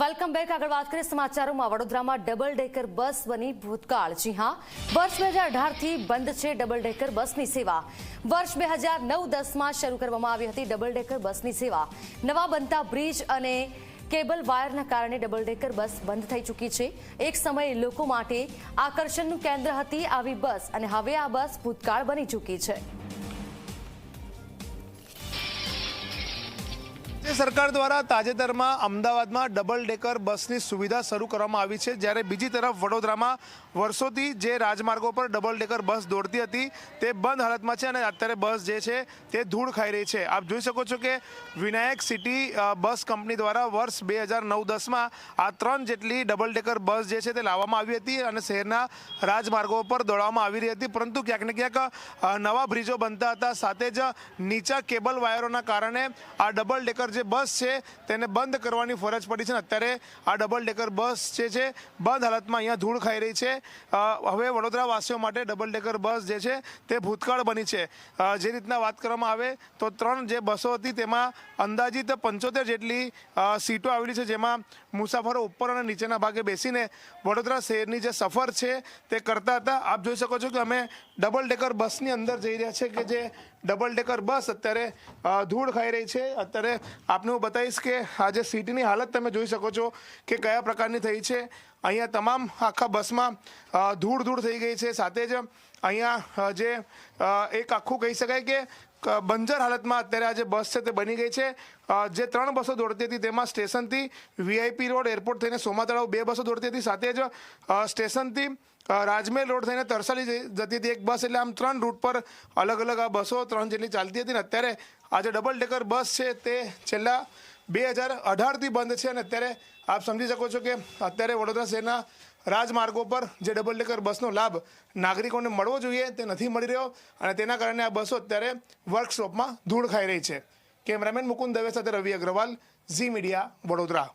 Welcome back. આગળ વાત કરીએ સમાચારોમાં। વડોદરામાં ડબલ ડેકર બસ બની ભૂતકાળ। જી હા, વર્ષ 2018થી બંધ છે ડબલ ડેકર બસની સેવા। વર્ષ 2009-10માં શરૂ કરવામાં આવી હતી ડબલ ડેકર બસની સેવા। નવા બનતા બ્રિજ અને કેબલ વાયરના કારણે ડબલ ડેકર બસ બંધ થઈ ચૂકી છે। એક સમયે લોકો માટે આકર્ષણનું કેન્દ્ર હતી આવી બસ, અને હવે આ બસ ભૂતકાળ બની ચૂકી છે। સરકાર દ્વારા તાજેતરમાં અમદાવાદમાં ડબલ ડેકર બસની સુવિધા શરૂ કરવામાં આવી છે, જ્યારે બીજી તરફ વડોદરામાં વર્ષોથી જે રાજમાર્ગો પર ડબલ ડેકર બસ દોડતી હતી તે બંધ હાલતમાં છે, અને અત્યારે બસ જે છે તે ધૂળ ખાઈ રહી છે। આપ જોઈ શકો છો કે વિનાયક સિટી બસ કંપની દ્વારા વર્ષ 2009-10માં આ 3 જેટલી ડબલ ડેકર બસ જે છે તે લાવવામાં આવી હતી અને શહેરના રાજમાર્ગો પર દોડાવવામાં આવી રહી હતી, પરંતુ ક્યાંક ને ક્યાંક નવા બ્રિજો બનતા હતા, સાથે જ નીચા કેબલ વાયરોના કારણે આ ડબલ ડેકર જે બસ છે તેને બંધ કરવાની ફરજ પડી છે। અત્યારે આ ડબલ ડેકર બસ જે છે બંધ હાલતમાં અહીંયા ધૂળ ખાઈ રહી છે। હવે વડોદરા વાસીઓ માટે ડબલ ડેકર બસ જે છે તે ભૂતકાળ બની છે। જે રીતના વાત કરવામાં આવે તો 3 જે બસો હતી તેમાં અંદાજિત 75 જેટલી સીટો આવેલી છે, જેમાં મુસાફરો ઉપર અને નીચેના ભાગે બેસીને વડોદરા શહેરની જે સફર છે તે કરતા હતા। આપ જોઈ શકો છો કે અમે ડબલ ડેકર બસની અંદર જઈ રહ્યા છે, કે જે ડબલ ડેકર બસ અત્યારે ધૂળ ખાઈ રહી છે। અત્યારે આપને હું બતાવીશ કે આ જે સીટની હાલત તમે જોઈ શકો છો કે કયા પ્રકારની થઈ છે। અહીંયા તમામ આખા બસમાં ધૂળ થઈ ગઈ છે, સાથે જ અહીંયા જે એક આખું કહી શકાય કે બંજર હાલતમાં અત્યારે આ જે બસ છે તે બની ગઈ છે। જે 3 બસો દોડતી હતી તેમાં સ્ટેશનથી VIP રોડ એરપોર્ટ થઈને સોમા તળાવ 2 બસો દોડતી હતી, સાથે જ સ્ટેશનથી રાજમહેલ રોડ થઈને તરસાલી જતી હતી એક બસ। એટલે આમ 3 રૂટ પર અલગ અલગ આ બસો 3 જેટલી ચાલતી હતી, ને અત્યારે આ જે ડબલ ડેકર બસ છે તે છેલ્લા 2018થી બંધ છે, અને અત્યારે આપ સમજી શકો છો કે અત્યારે વડોદરા શહેરના રાજમાર્ગો પર જે ડબલ ડેકર બસનો લાભ નાગરિકોને મળવો જોઈએ તે નથી મળી રહ્યો, અને તેના કારણે આ બસો અત્યારે વર્કશોપમાં ધૂળ ખાઈ રહી છે। કેમેરામેન મુકુંદ દવે સાથે રવિ અગ્રવાલ, ઝી મીડિયા, વડોદરા।